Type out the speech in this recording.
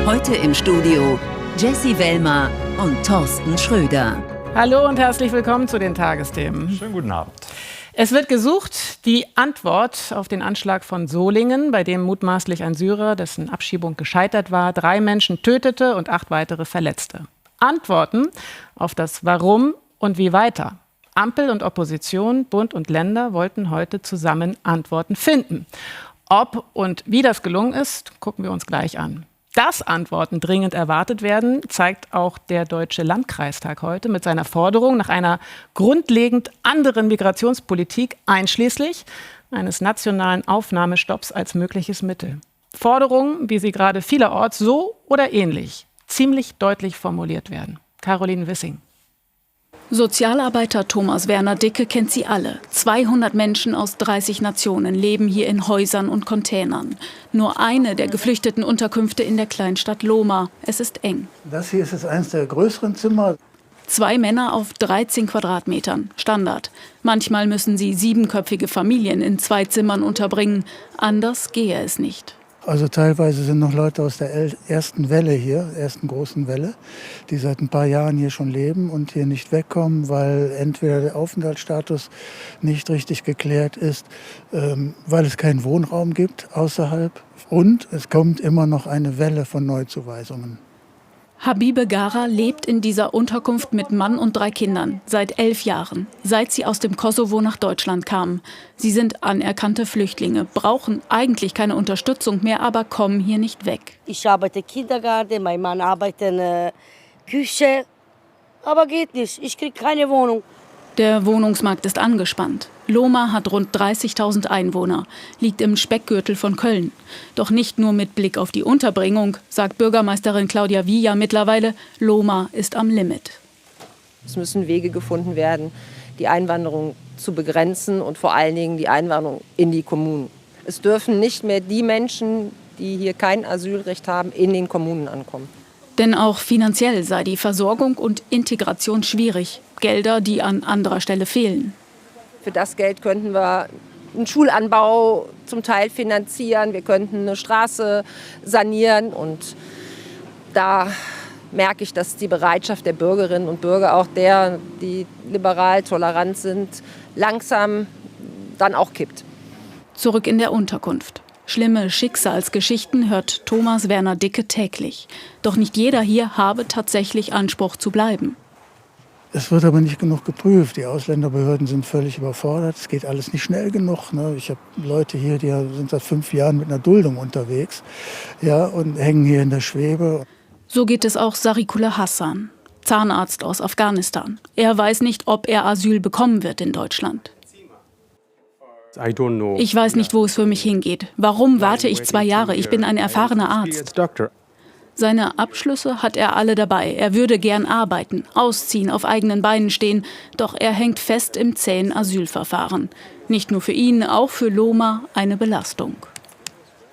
Heute im Studio Jessie Wellmer und Thorsten Schröder. Hallo und herzlich willkommen zu den Tagesthemen. Schönen guten Abend. Es wird gesucht, die Antwort auf den Anschlag von Solingen, bei dem mutmaßlich ein Syrer, dessen Abschiebung gescheitert war, 3 Menschen tötete und 8 weitere verletzte. Antworten auf das Warum und wie weiter. Ampel und Opposition, Bund und Länder wollten heute zusammen Antworten finden. Ob und wie das gelungen ist, gucken wir uns gleich an. Dass Antworten dringend erwartet werden, zeigt auch der Deutsche Landkreistag heute mit seiner Forderung nach einer grundlegend anderen Migrationspolitik, einschließlich eines nationalen Aufnahmestopps als mögliches Mittel. Forderungen, wie sie gerade vielerorts so oder ähnlich ziemlich deutlich formuliert werden. Caroline Wissing. Sozialarbeiter Thomas Werner Dicke kennt sie alle. 200 Menschen aus 30 Nationen leben hier in Häusern und Containern. Nur eine der geflüchteten Unterkünfte in der Kleinstadt Loma. Es ist eng. Das hier ist jetzt eines der größeren Zimmer. 2 Männer auf 13 Quadratmetern. Standard. Manchmal müssen sie 7-köpfige Familien in 2 Zimmern unterbringen. Anders gehe es nicht. Also teilweise sind noch Leute aus der ersten Welle hier, ersten großen Welle, die seit ein paar Jahren hier schon leben und hier nicht wegkommen, weil entweder der Aufenthaltsstatus nicht richtig geklärt ist, weil es keinen Wohnraum gibt außerhalb und es kommt immer noch eine Welle von Neuzuweisungen. Habibe Gara lebt in dieser Unterkunft mit Mann und 3 Kindern seit 11 Jahren, seit sie aus dem Kosovo nach Deutschland kamen. Sie sind anerkannte Flüchtlinge, brauchen eigentlich keine Unterstützung mehr, aber kommen hier nicht weg. Ich arbeite Kindergarten, mein Mann arbeitet in der Küche, aber geht nicht, ich kriege keine Wohnung. Der Wohnungsmarkt ist angespannt. Loma hat rund 30.000 Einwohner, liegt im Speckgürtel von Köln. Doch nicht nur mit Blick auf die Unterbringung, sagt Bürgermeisterin Claudia Villa mittlerweile, Loma ist am Limit. Es müssen Wege gefunden werden, die Einwanderung zu begrenzen und vor allen Dingen die Einwanderung in die Kommunen. Es dürfen nicht mehr die Menschen, die hier kein Asylrecht haben, in den Kommunen ankommen. Denn auch finanziell sei die Versorgung und Integration schwierig. Gelder, die an anderer Stelle fehlen. Für das Geld könnten wir einen Schulanbau zum Teil finanzieren. Wir könnten eine Straße sanieren. Und da merke ich, dass die Bereitschaft der Bürgerinnen und Bürger, auch der, die liberal tolerant sind, langsam dann auch kippt. Zurück in der Unterkunft. Schlimme Schicksalsgeschichten hört Thomas Werner Dicke täglich. Doch nicht jeder hier habe tatsächlich Anspruch zu bleiben. Es wird aber nicht genug geprüft. Die Ausländerbehörden sind völlig überfordert. Es geht alles nicht schnell genug. Ich habe Leute hier, die sind seit 5 Jahren mit einer Duldung unterwegs, ja, und hängen hier in der Schwebe. So geht es auch Sarikula Hassan, Zahnarzt aus Afghanistan. Er weiß nicht, ob er Asyl bekommen wird in Deutschland. Ich weiß nicht, wo es für mich hingeht. Warum warte ich 2 Jahre? Ich bin ein erfahrener Arzt. Seine Abschlüsse hat er alle dabei. Er würde gern arbeiten, ausziehen, auf eigenen Beinen stehen. Doch er hängt fest im zähen Asylverfahren. Nicht nur für ihn, auch für Loma eine Belastung.